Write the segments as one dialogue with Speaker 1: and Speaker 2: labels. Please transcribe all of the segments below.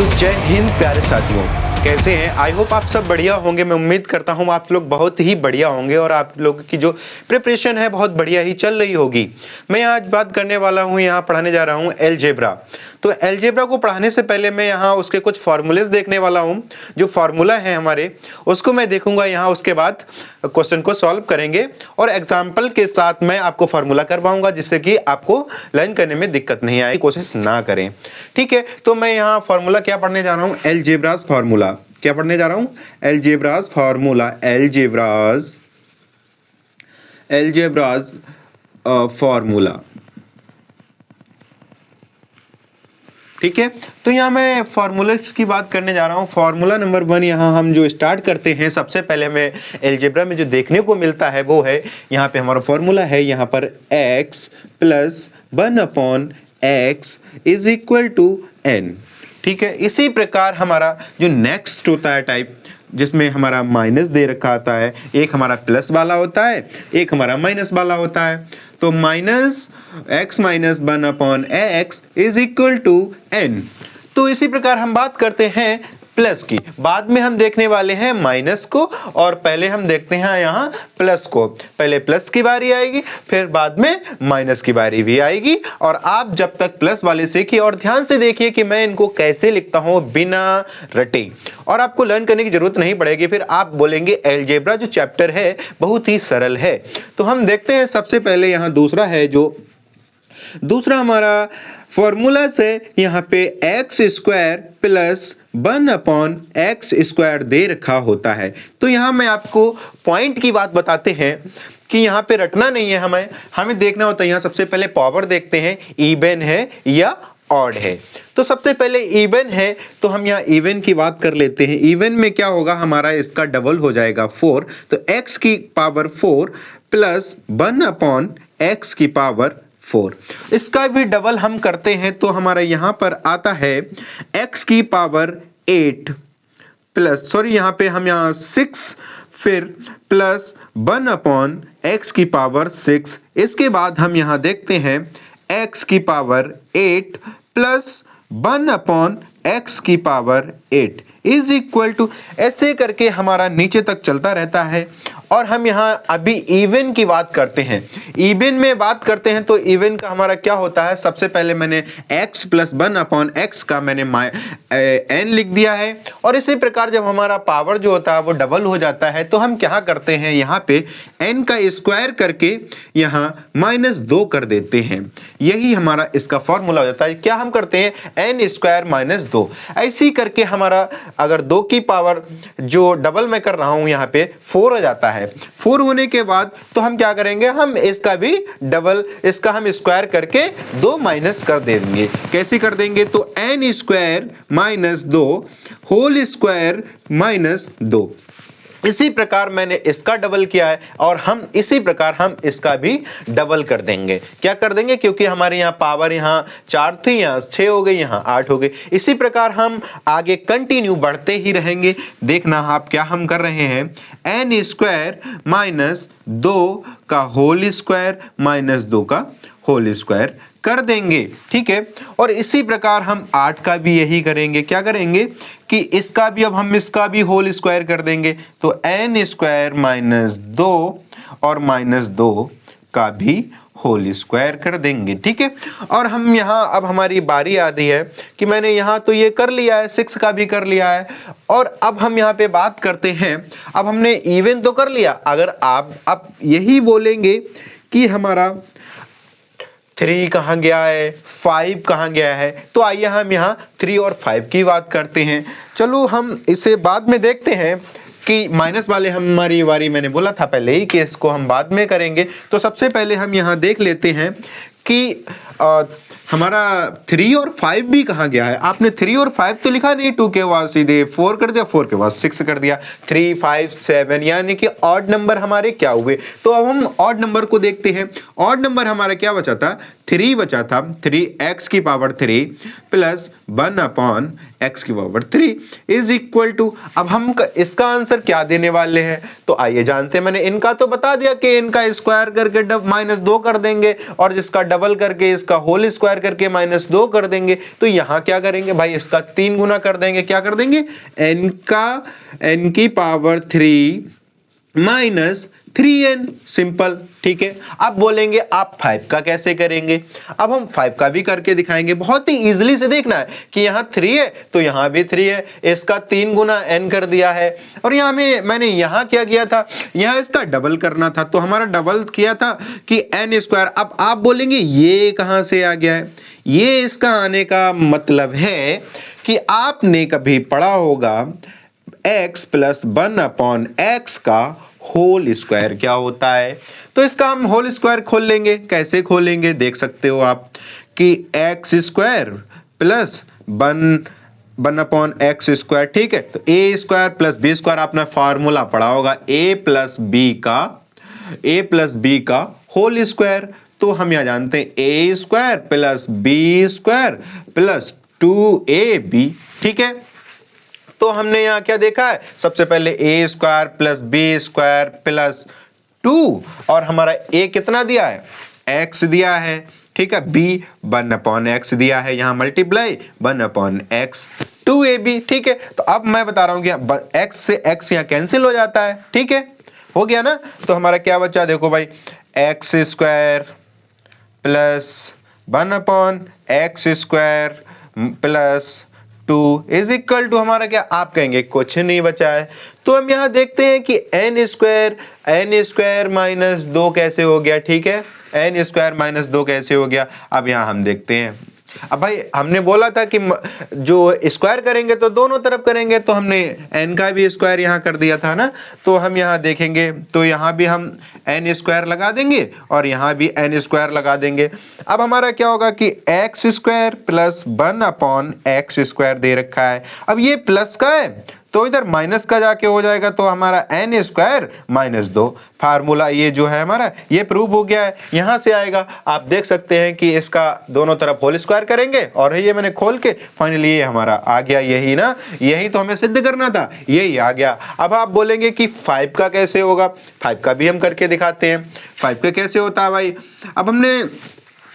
Speaker 1: तो जय हिंद प्यारे साथियों, कैसे हैं? आई होप आप सब बढ़िया होंगे। मैं उम्मीद करता हूं आप लोग बहुत ही बढ़िया होंगे और आप लोगों की जो प्रिपरेशन है बहुत बढ़िया ही चल रही होगी। मैं आज बात करने वाला हूं, यहाँ पढ़ाने जा रहा हूं अलजेब्रा। तो अलजेब्रा को पढ़ाने से पहले मैं यहाँ उसके कुछ फॉर्मूलेस देखने वाला हूँ। जो फार्मूला है हमारे उसको मैं देखूंगा यहाँ, उसके बाद क्वेश्चन को सॉल्व करेंगे और एग्जाम्पल के साथ मैं आपको फार्मूला करवाऊंगा, जिससे कि आपको लर्न करने में दिक्कत नहीं आए, कोशिश ना करें। ठीक है, तो मैं यहाँ फार्मूला क्या पढ़ने जा रहा हूँ, अलजेब्रास फार्मूला। क्या पढ़ने जा रहा हूँ? अलजेब्रास फार्मूला, अलजेब्रास फार्मूला। ठीक है, तो यहाँ मैं फार्मूलास की बात करने जा रहा हूँ। फार्मूला नंबर 1 यहाँ हम जो स्टार्ट करते हैं, सबसे पहले हमें अलजेब्रा में जो देखने को मिलता है वो है, यहाँ पे हमारा फार्मूला है यहाँ पर x plus 1/x is equal to n। ठीक है, इसी प्रकार हमारा जो नेक्स्ट होता है टाइप, जिसमें हमारा माइनस दे रखा आता है, एक हमारा प्लस वाला होता है, एक हमारा माइनस वाला होता है। तो minus x minus 1/x is equal to n। तो इसी प्रकार हम बात करते हैं प्लस की, बाद में हम देखने वाले हैं माइनस को, और पहले हम देखते हैं यहाँ प्लस को। पहले प्लस की बारी आएगी, फिर बाद में माइनस की बारी भी आएगी। और आप जब तक प्लस वाले सीखिए और ध्यान से देखिए कि मैं इनको कैसे लिखता हूँ बिना रटे, और आपको लर्न करने की जरूरत नहीं पड़ेगी। फिर आप बोलेंगे अलजेब्रा जो चैप्टर है बहुत ही सरल है। तो हम देखते हैं सबसे पहले यहाँ दूसरा है, जो दूसरा हमारा फॉर्मूला से यहाँ पे x square plus 1/x square दे रखा होता है। तो यहाँ मैं आपको पॉइंट की बात बताते हैं कि यहाँ पे रटना नहीं है, हमें देखना होता है। यहाँ सबसे पहले पावर देखते हैं, इवन है या ऑड है। तो सबसे पहले इवन है, तो हम यहाँ इवन की बात कर लेते हैं। इवन में क्या होगा, हमारा इसका डबल हो जाएगा 4, तो x की पावर 4 प्लस 1/x की पावर 4। इसका भी डबल हम करते हैं तो हमारा यहाँ पर आता है x की पावर 8 प्लस, सॉरी यहाँ पे हम यहाँ 6, फिर प्लस 1/x की पावर 6। इसके बाद हम यहाँ देखते हैं x की पावर 8 प्लस 1/x की पावर 8 इज इक्वल टू, ऐसे करके हमारा नीचे तक चलता रहता है। और हम यहाँ अभी इवन की बात करते हैं। इवन में बात करते हैं तो इवन का हमारा क्या होता है, सबसे पहले मैंने x प्लस 1/x का मैंने n लिख दिया है। और इसी प्रकार जब हमारा पावर जो होता है वो डबल हो जाता है, तो हम क्या करते हैं, यहाँ पे n का स्क्वायर करके यहाँ -2 कर देते हैं। यही हमारा इसका फॉर्मूला हो जाता है। क्या हम करते हैं, n स्क्वायर -2। ऐसे ही करके हमारा अगर 2 की पावर जो डबल मैं कर रहा हूं यहाँ पे 4 हो जाता है। 4 होने के बाद तो हम क्या करेंगे, हम इसका भी डबल, इसका हम स्क्वायर करके 2 माइनस कर देंगे। कैसे कर देंगे, तो n स्क्वायर -2 होल स्क्वायर -2। इसी प्रकार मैंने इसका डबल किया है, और हम इसी प्रकार हम इसका भी डबल कर देंगे। क्या कर देंगे, क्योंकि हमारे यहाँ पावर यहाँ 4 थी, यहाँ 6 हो गई, यहाँ 8 हो गई। इसी प्रकार हम आगे कंटिन्यू बढ़ते ही रहेंगे। देखना आप क्या हम कर रहे हैं, n स्क्वायर -2 का होल स्क्वायर -2 का होल स्क्वायर कर देंगे। ठीक है, और इसी प्रकार हम 8 का भी यही करेंगे। क्या करेंगे कि इसका भी, अब हम इसका भी होल स्क्वायर कर देंगे, तो n स्क्वायर -2 और -2 का भी होल स्क्वायर कर देंगे। ठीक है, और हम यहाँ, अब हमारी बारी आती है कि मैंने यहाँ तो ये कर लिया है, 6 का भी कर लिया है। और अब हम यहाँ पे बात करते हैं, अब हमने इवन तो कर लिया। अगर आप अब यही बोलेंगे कि हमारा 3 कहाँ गया है, 5 कहाँ गया है, तो आइए हम यहाँ 3 और 5 की बात करते हैं। चलो हम इसे बाद में देखते हैं कि माइनस वाले हमारी बारी, मैंने बोला था पहले ही कि इसको हम बाद में करेंगे। तो सबसे पहले हम यहाँ देख लेते हैं कि हमारा 3 और 5 भी कहाँ गया है। आपने 3 और 5 तो लिखा नहीं, 2 के बाद सीधे 4 कर दिया, 4 के बाद 6 कर दिया, 3, 5, 7, यानी कि ऑड नंबर हमारे क्या हुए। तो अब हम ऑड नंबर को देखते हैं। ऑड नंबर हमारा क्या बचा था, 3 बचा था। 3x की पावर 3 प्लस 1/x की पावर 3 इज इक्वल टू, अब हम इसका आंसर क्या देने वाले हैं, तो आइए जानते हैं। मैंने इनका तो बता दिया कि इनका स्क्वायर करके -2 कर देंगे, और जिसका डबल करके इसका होल स्क्वायर स्क्वायर करके -2 कर देंगे। तो यहाँ क्या करेंगे भाई, इसका 3 गुना कर देंगे। क्या कर देंगे, n की पावर 3 माइनस 3n, सिंपल। ठीक है, अब बोलेंगे आप 5 का कैसे करेंगे। अब हम 5 का भी करके दिखाएंगे। बहुत ही इजीली से देखना है कि यहाँ 3 है तो यहाँ भी 3 है, इसका 3 गुना n कर दिया है। और यहाँ में मैंने यहाँ क्या किया था, यहाँ इसका डबल करना था, तो हमारा डबल किया था कि n स्क्वायर। अब आप बोलेंगे ये कहाँ से आ गया है, ये इसका आने का मतलब है कि आपने कभी पढ़ा होगा x प्लस 1/x का होल स्क्वायर क्या होता है। तो इसका हम होल स्क्वायर खोल लेंगे। कैसे खोलेंगे, देख सकते हो आप कि x square plus 1/x square. ठीक है, तो a square plus b square आपने फार्मूला पढ़ा होगा, a प्लस b का होल स्क्वायर। तो हम यहाँ जानते हैं a square plus b square plus 2ab। ठीक है, तो हमने यहाँ क्या देखा है, सबसे पहले a square plus b square plus 2, और हमारा a कितना दिया है, x दिया है। ठीक है, b 1/x दिया है, यहाँ मल्टीप्लाई 1/x 2ab। ठीक है, तो अब मैं बता रहा हूँ कि x से x यहाँ कैंसिल हो जाता है। ठीक है, हो गया ना। तो हमारा क्या बचा, देखो भाई, x square plus 1/x square plus 2 is equal to हमारा क्या, आप कहेंगे कुछ नहीं बचा है। तो हम यहाँ देखते हैं कि n स्क्वायर माइनस 2 कैसे हो गया। ठीक है, n स्क्वायर माइनस 2 कैसे हो गया। अब यहाँ हम देखते हैं, अब भाई हमने बोला था कि जो स्क्वायर करेंगे तो दोनों तरफ करेंगे, तो हमने n का भी स्क्वायर यहाँ कर दिया था ना। तो हम यहाँ देखेंगे तो यहाँ भी हम n स्क्वायर लगा देंगे और यहाँ भी n स्क्वायर लगा देंगे। अब हमारा क्या होगा कि x square plus 1/x square दे रखा है। अब ये प्लस का है तो इधर माइनस का जाके हो जाएगा, तो हमारा n स्क्वायर माइनस 2। फार्मूला ये जो है हमारा ये प्रूव हो गया है, यहाँ से आएगा। आप देख सकते हैं कि इसका दोनों तरफ होल स्क्वायर करेंगे और ये मैंने खोल के फाइनली ये हमारा आ गया। यही ना, यही तो हमें सिद्ध करना था, यही आ गया। अब आप बोलेंगे कि 5 का कैसे होगा, 5 का भी हम करके दिखाते हैं। 5 का कैसे होता है भाई, अब हमने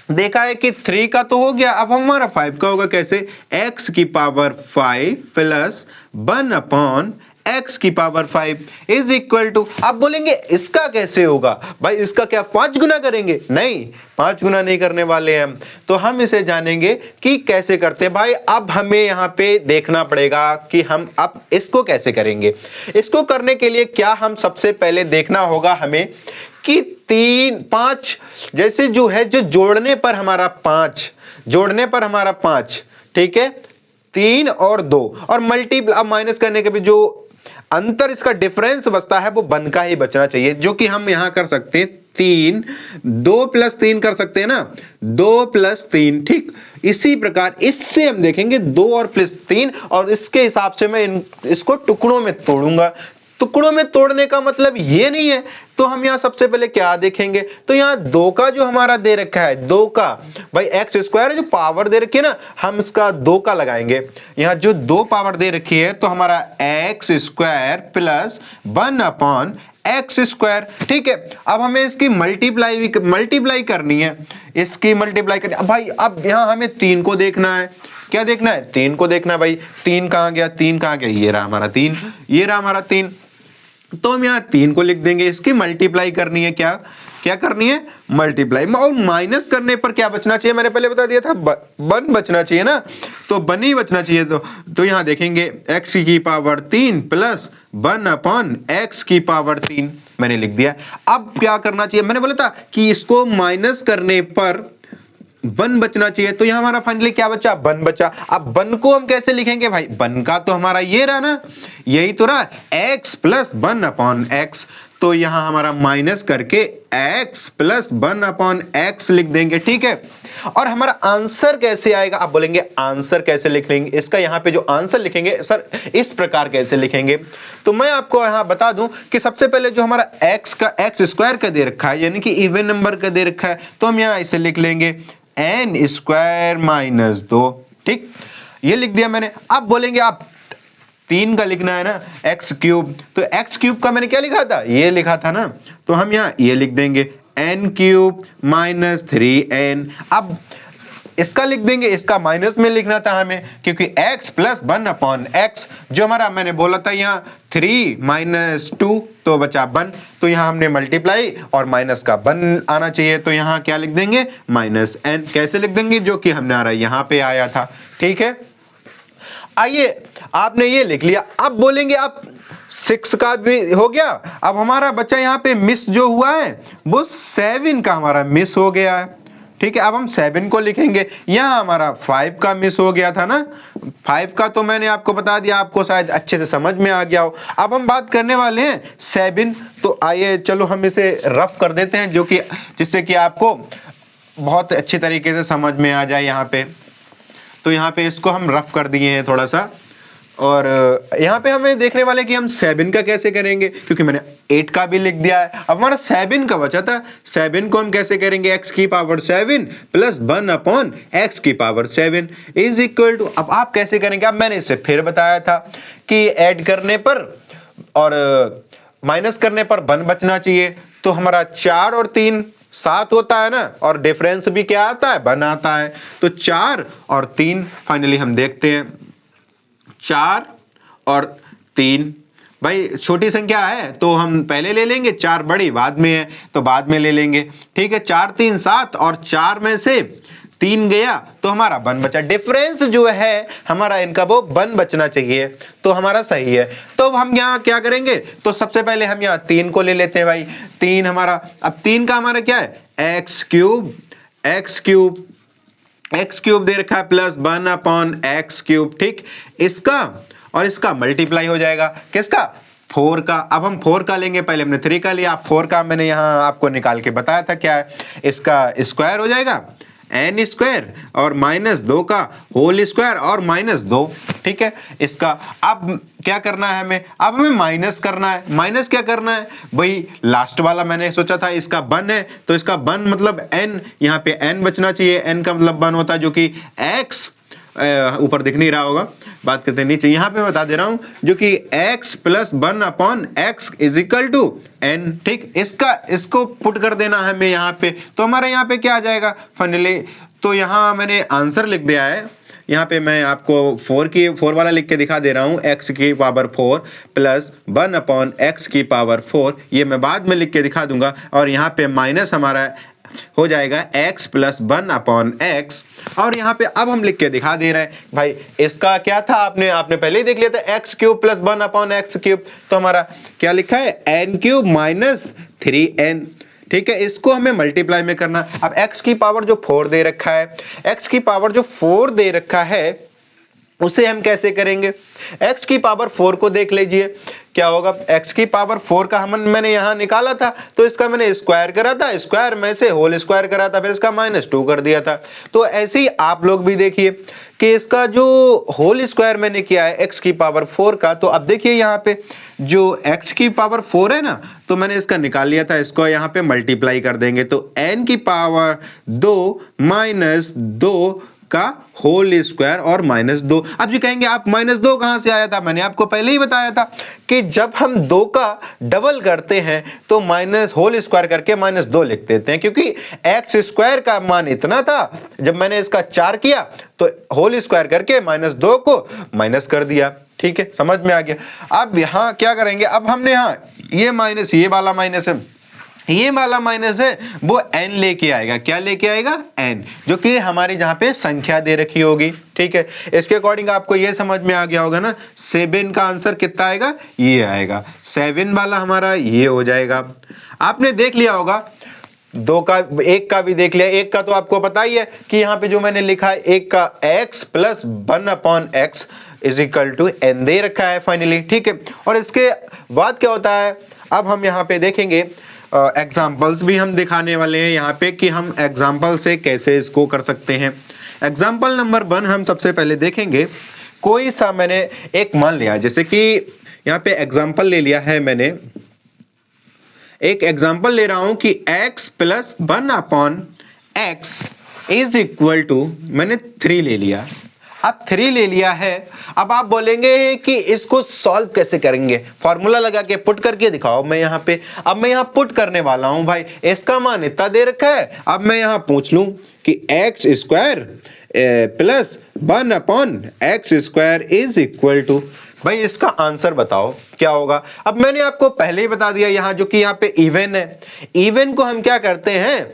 Speaker 1: देखा है कि 3 का तो हो गया, अब हमारा 5 का होगा कैसे, x की पावर 5 प्लस 1/x की पावर 5 इज इक्वल टू। आप बोलेंगे इसका कैसे होगा भाई, इसका क्या 5 गुना करेंगे, नहीं 5 गुना नहीं करने वाले हैं हम। तो हम इसे जानेंगे कि कैसे करते हैं भाई। अब हमें यहाँ पे देखना पड़ेगा कि हम अब इसको कैसे करेंगे। इसको करने के लिए क्या हम सबसे पहले देखना होगा हमें कि 3 5 जैसे जो है, जो जोड़ने पर हमारा 5, ठीक है, 3 और 2 और मल्टीप्लाई, अब माइनस करने के भी जो अंतर इसका डिफरेंस बचता है वो 1 का ही बचना चाहिए, जो कि हम यहां कर सकते हैं 3, 2 + 3 कर सकते हैं ना, 2 + 3। ठीक, इसी प्रकार इससे हम देखेंगे 2 और +3, और इसके हिसाब से मैं इसको टुकड़ों में तोड़ूंगा। टुकड़ों में तोड़ने का मतलब ये नहीं है। तो हम यहाँ सबसे पहले क्या देखेंगे, तो यहाँ 2 का जो हमारा दे रखा है, 2 का भाई x स्क्वायर जो पावर दे रखी है ना, हम इसका 2 का लगाएंगे। यहाँ जो 2 पावर दे रखी है तो हमारा x square plus 1/x square. ठीक है, अब हमें इसकी मल्टीप्लाई करनी है, इसकी मल्टीप्लाई करनी। अब भाई अब यहाँ हमें 3 को देखना है। क्या देखना है, 3 को देखना है भाई। 3 कहाँ गया, 3 कहाँ गया, ये रहा हमारा 3, ये रहा हमारा 3। तो हम यहाँ 3 को लिख देंगे, इसकी मल्टीप्लाई करनी है। क्या क्या करनी है, मल्टीप्लाई। और माइनस करने पर क्या बचना चाहिए, मैंने पहले बता दिया था 1 बचना चाहिए ना, तो 1 ही बचना चाहिए। तो यहाँ देखेंगे x की पावर 3 प्लस 1/x की पावर 3 मैंने लिख दिया। अब क्या करना चाहिए, मैंने बोला था कि इसको माइनस करने पर 1 बचना चाहिए, तो यहाँ हमारा फाइनली क्या बचा, 1 बचा। अब 1 को हम कैसे लिखेंगे भाई, 1 का तो हमारा ये रहा ना, यही तो रहा x प्लस 1/x। तो यहाँ हमारा माइनस करके x प्लस 1/x लिख देंगे। ठीक है, और हमारा आंसर कैसे आएगा, आप बोलेंगे आंसर कैसे लिख लेंगे, इसका यहाँ पे जो आंसर लिखेंगे सर इस प्रकार कैसे लिखेंगे। तो मैं आपको यहाँ बता दूं कि सबसे पहले जो हमारा x स्क्वायर का दे रखा है, यानी कि इवन नंबर का दे रखा है, तो हम यहाँ इसे लिख लेंगे n स्क्वायर माइनस 2। ठीक, ये लिख दिया मैंने। अब बोलेंगे आप 3 का लिखना है ना, x क्यूब, तो x क्यूब का मैंने क्या लिखा था, ये लिखा था ना, तो हम यहाँ ये लिख देंगे n क्यूब माइनस 3n। अब इसका लिख देंगे, इसका माइनस में लिखना था हमें, क्योंकि x प्लस 1/x जो हमारा मैंने बोला था यहाँ 3 माइनस 2 तो बचा 1, तो यहाँ हमने मल्टीप्लाई और माइनस का 1 आना चाहिए, तो यहाँ क्या लिख देंगे माइनस n। कैसे लिख देंगे, जो कि हमने आ रहा यहाँ पे आया था। ठीक है, आइए आपने ये लिख लिया, अब बोलेंगे अब 6 का भी हो गया, अब हमारा बच्चा यहाँ पे मिस जो हुआ है वो 7 का हमारा मिस हो गया है। ठीक है, अब हम 7 को लिखेंगे, यहाँ हमारा 5 का मिस हो गया था ना, 5 का तो मैंने आपको बता दिया, आपको शायद अच्छे से समझ में आ गया हो। अब हम बात करने वाले हैं 7, तो आइए चलो हम इसे रफ कर देते हैं, जो कि जिससे कि आपको बहुत अच्छी तरीके से समझ में आ जाए यहाँ पे। तो यहाँ पे इसको हम रफ कर दिए हैं थोड़ा सा, और यहाँ पे हमें देखने वाले कि हम 7 का कैसे करेंगे, क्योंकि मैंने 8 का भी लिख दिया है। अब हमारा 7 का बचा था, 7 को हम कैसे करेंगे, x की पावर 7 प्लस 1/x की पावर 7 इज इक्वल टू, अब आप कैसे करेंगे, अब मैंने इससे फिर बताया था कि ऐड करने पर और माइनस करने पर 1 बचना चाहिए, तो हमारा 4 और 3 7 होता है ना, और डिफरेंस भी क्या आता है 1 आता है, तो 4 और 3 फाइनली हम देखते हैं, 4 और 3 भाई छोटी संख्या है तो हम पहले ले लेंगे, 4 बड़ी बाद में है तो बाद में ले लेंगे। ठीक है, 4 3 7 और 4 में से 3 गया तो हमारा 1 बचा, डिफरेंस जो है हमारा इनका वो 1 बचना चाहिए, तो हमारा सही है। तो अब हम यहाँ क्या करेंगे, तो सबसे पहले हम यहाँ 3 को ले लेते हैं भाई, 3 हमारा, अब 3 का हमारा क्या है एक्स क्यूब दे रखा है प्लस 1/x³। ठीक, इसका और इसका मल्टीप्लाई हो जाएगा, किसका 4 का। अब हम 4 का लेंगे, पहले हमने 3 का लिया, 4 का मैंने यहाँ आपको निकाल के बताया था क्या है, इसका स्क्वायर हो जाएगा n² और -2 का होल स्क्वायर और -2। ठीक है, इसका अब क्या करना है हमें, अब हमें माइनस करना है, माइनस क्या करना है वही लास्ट वाला मैंने सोचा था, इसका 1 है तो इसका 1 मतलब n, यहाँ पे n बचना चाहिए, n का मतलब 1 होता है, जो कि x ऊपर दिख नहीं रहा होगा, बात करते हैं नीचे, यहाँ पे बता दे रहा हूं, जो कि x plus 1/x is equal to n। ठीक, इसको पुट कर देना है हमें यहाँ पे, तो हमारे यहाँ पे क्या आ जाएगा फाइनली, तो यहाँ मैंने आंसर लिख दिया है, यहाँ पे मैं आपको 4 वाला लिख के दिखा दे रहा हूँ, x की पावर 4 प्लस 1/x की पावर 4, ये मैं बाद में लिख के दिखा दूंगा, और यहाँ पे माइनस हमारा हो जाएगा x प्लस 1/x, और यहाँ पे अब हम लिख के दिखा दे रहे हैं भाई, इसका क्या था आपने पहले ही देख लिया था, x³ प्लस 1/x³, तो हमारा क्या लिखा है n³ माइनस 3n। ठीक है, इसको हमें मल्टीप्लाई में करना। अब x की पावर जो 4 दे रखा है, x की पावर जो 4 दे रखा है उसे हम कैसे करेंगे, x की पावर 4 को देख लीजिए क्या होगा, x की पावर 4 का मैंने यहाँ निकाला था, तो इसका मैंने स्क्वायर करा था, स्क्वायर में से होल स्क्वायर करा था, फिर इसका -2 कर दिया था। तो ऐसे ही आप लोग भी देखिए कि इसका जो होल स्क्वायर मैंने किया है x की पावर 4 का, तो अब देखिए यहाँ पे जो x की पावर 4 है ना, तो मैंने इसका निकाल लिया था, इसको यहाँ पे मल्टीप्लाई कर देंगे, तो n की पावर 2 माइनस 2 का होल स्क्वायर और -2। अब जी कहेंगे आप -2 कहां से आया था, मैंने आपको पहले ही बताया था कि जब हम 2 का डबल करते हैं तो माइनस होल स्क्वायर करके -2 लिख देते हैं, क्योंकि x² का मान इतना था, जब मैंने इसका 4 किया तो होल स्क्वायर करके -2 को माइनस कर दिया। ठीक है, समझ में आ गया। अब यहाँ क्या करेंगे, अब हमने यहाँ ये माइनस, ये वाला माइनस है, ये वाला माइनस है वो n लेके आएगा, क्या लेके आएगा n, जो कि हमारी जहां पे संख्या दे रखी होगी। ठीक है, इसके अकॉर्डिंग आपको ये समझ में आ गया होगा ना, 7 का आंसर कितना आएगा, ये आएगा 7 वाला हमारा ये हो जाएगा। आपने देख लिया होगा 2 का, 1 का भी देख लिया, 1 का तो आपको पता ही है कि यहाँ पे जो मैंने लिखा है 1 का x plus 1/x is equal to n दे रखा है फाइनली। ठीक है, और इसके बाद क्या होता है, अब हम यहाँ पे देखेंगे एग्जाम्पल्स भी हम दिखाने वाले हैं यहाँ पे कि हम एग्जाम्पल से कैसे इसको कर सकते हैं। एग्जाम्पल नंबर 1 हम सबसे पहले देखेंगे, कोई सा मैंने एक मान लिया, जैसे कि यहाँ पे एग्जाम्पल ले लिया है मैंने, एक एग्जाम्पल ले रहा हूं कि x plus 1/x is equal to, मैंने 3 ले लिया। अब 3 ले लिया है। अब आप बोलेंगे कि इसको सॉल्व कैसे करेंगे, फॉर्मूला लगा के पुट करके दिखाओ। मैं यहाँ पे अब मैं यहाँ पुट करने वाला हूँ भाई, इसका मान इतना दे रखा है। अब मैं यहाँ पूछ लूँ कि x square plus 1 upon x square is equal to, भाई इसका आंसर बताओ क्या होगा। अब मैंने आपको पहले ही बता दिया यहाँ जो कि यहाँ पे इवन है, इवन को हम क्या करते हैं,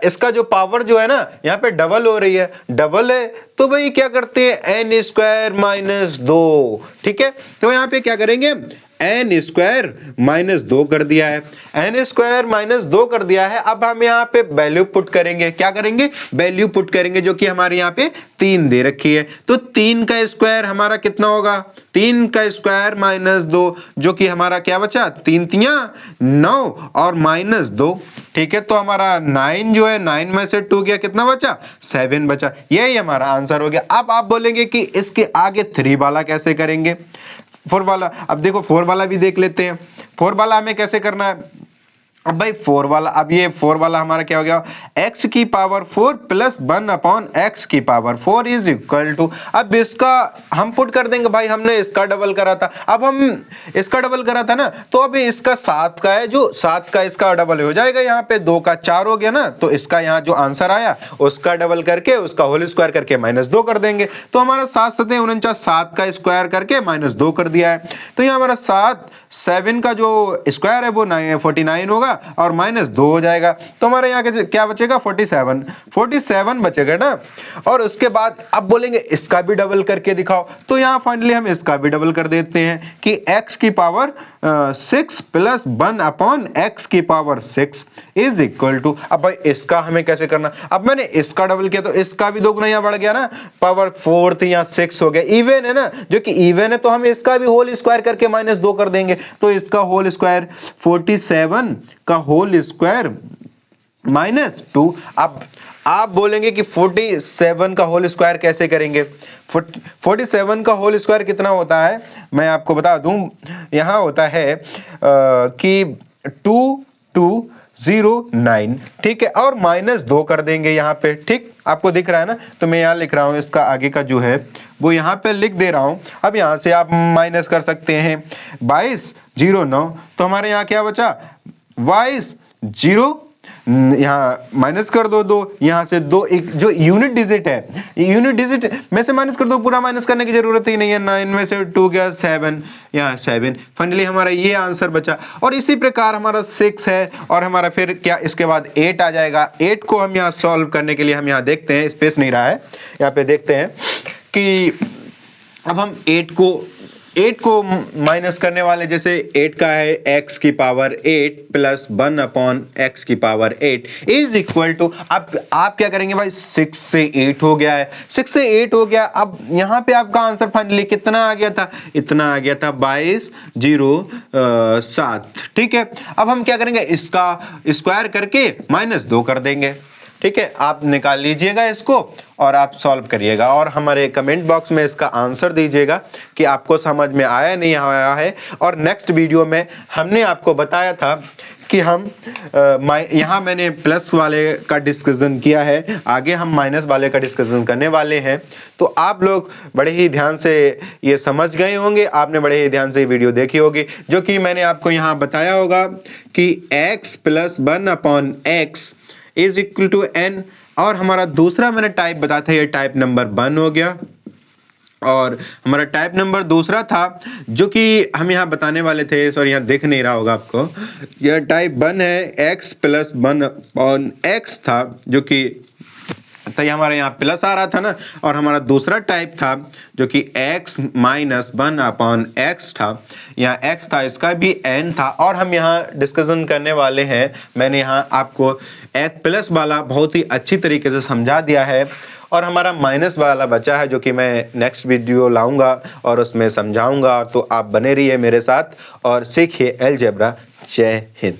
Speaker 1: इसका जो पावर जो है ना यहाँ पे डबल हो रही है, डबल है तो भाई क्या करते हैं एन स्क्वायर माइनस 2। ठीक है, तो यहाँ पे क्या करेंगे एन स्क्वायर माइनस 2 कर दिया है, एन स्क्वायर माइनस 2 कर दिया है। अब हम यहाँ पे वैल्यू पुट करेंगे, क्या करेंगे वैल्यू पुट करेंगे, जो कि हमारे यहाँ पे 3 दे रखी है। तो 3 का स्क्वायर हमारा कितना होगा, 3 का स्क्वायर माइनस 2, जो कि हमारा क्या बचा 3 तिया 9 और माइनस 2। ठीक है, तो हमारा 9 जो है 9 में से 2 गया कितना बचा 7 बचा, यही हमारा आंसर हो गया। अब आप बोलेंगे कि इसके आगे 3 वाला कैसे करेंगे, 4 वाला। अब देखो 4 वाला भी देख लेते हैं, 4 वाला हमें कैसे करना है। अब भाई 4 वाला, अब ये 4 वाला हमारा क्या हो गया x की पावर 4 प्लस 1 अपॉन x की पावर 4 इज इक्वल टू, अब इसका हम पुट कर देंगे भाई, हमने इसका डबल करा था, अब हम इसका डबल करा था ना, तो अभी इसका 7 का है, जो 7 का इसका डबल हो जाएगा, यहाँ पे 2 का 4 हो गया ना, तो इसका यहाँ जो आंसर आया उसका डबल करके उसका होल स्क्वायर करके माइनस 2 कर देंगे। तो हमारा 7 7 49, 7 का स्क्वायर करके माइनस 2 कर दिया है। तो यहाँ हमारा 7 का जो स्क्वायर है वो 49 होगा और माइनस 2 हो जाएगा। तो हमारे यहाँ क्या बचेगा 47 बचेगा ना। और उसके बाद अब बोलेंगे इसका भी डबल करके दिखाओ, तो यहाँ फाइनली हम इसका भी डबल कर देते हैं कि x की पावर 6 प्लस 1 अपॉन x की पावर 6 इज इक्वल टू, अब भाई इसका हमें कैसे करना, अब मैंने इसका डबल किया तो इसका भी 2 गुना यहाँ बढ़ गया ना, पावर 4 थी यहाँ 6 हो गया, इवन है ना, जो कि इवन है तो हम इसका भी होल स्क्वायर करके माइनस 2 कर देंगे। तो इसका होल स्क्वायर 47 का होल स्क्वायर माइनस 2। अब आप बोलेंगे कि 47 का होल स्क्वायर कैसे करेंगे, 47 का होल स्क्वायर कितना होता है मैं आपको बता दूं, यहां होता है कि 2209। ठीक है, और माइनस 2 कर देंगे यहाँ पे। ठीक, आपको दिख रहा है ना, तो मैं यहाँ लिख रहा हूँ, इसका आगे का जो है वो यहाँ पे लिख दे रहा हूँ। अब यहाँ से आप माइनस कर सकते हैं 2209, तो हमारे यहाँ क्या बचा 22, यहाँ माइनस कर दो 2, यहाँ से 2, एक जो यूनिट डिजिट है, यूनिट डिजिट में से माइनस कर दो, पूरा माइनस करने की जरूरत ही नहीं है। 9 में से 2 गया 7, यहाँ 7, फाइनली हमारा ये आंसर बचा। और इसी प्रकार हमारा 6 है, और हमारा फिर क्या इसके बाद 8 आ जाएगा। 8 को हम यहाँ सॉल्व करने के लिए हम यहाँ देखते हैं, स्पेस नहीं रहा है, यहाँ पे देखते हैं कि अब हम 8 को माइनस करने वाले, जैसे 8 का है x की पावर 8 प्लस 1 अपॉन x की पावर 8 इज इक्वल टू, अब आप क्या करेंगे भाई 6 से 8 हो गया है, 6 से 8 हो गया। अब यहाँ पे आपका आंसर फाइनली कितना आ गया था, इतना आ गया था 2207। ठीक है, अब हम क्या करेंगे इसका स्क्वायर करके माइनस 2 कर देंगे। ठीक है, आप निकाल लीजिएगा इसको और आप सॉल्व करिएगा, और हमारे कमेंट बॉक्स में इसका आंसर दीजिएगा कि आपको समझ में आया नहीं आया है। और नेक्स्ट वीडियो में हमने आपको बताया था कि हम यहाँ मैंने प्लस वाले का डिस्कशन किया है, आगे हम माइनस वाले का डिस्कशन करने वाले हैं। तो आप लोग बड़े ही ध्यान से ये समझ गए होंगे, आपने बड़े ही ध्यान से वीडियो देखी होगी, जो कि मैंने आपको यहाँ बताया होगा कि x plus 1 upon x is equal to n। और हमारा दूसरा मैंने टाइप बताया था, ये टाइप नंबर 1 हो गया। और हमारा टाइप नंबर दूसरा था जो कि हम यहाँ बताने वाले थे, सॉरी यहाँ देख नहीं रहा होगा आपको, यह टाइप 1 है, x प्लस 1 अपॉन x था, जो कि तो ये हमारे यहाँ प्लस आ रहा था ना। और हमारा दूसरा टाइप था जो कि x माइनस 1 अपॉन x था, यहाँ x था, इसका भी n था। और हम यहाँ डिस्कशन करने वाले हैं, मैंने यहाँ आपको एक प्लस वाला बहुत ही अच्छी तरीके से समझा दिया है, और हमारा माइनस वाला बचा है जो कि मैं नेक्स्ट वीडियो लाऊंगा और उसमें समझाऊंगा। तो आप बने रहिए मेरे साथ और सीखिए अलजेब्रा। जय हिंद।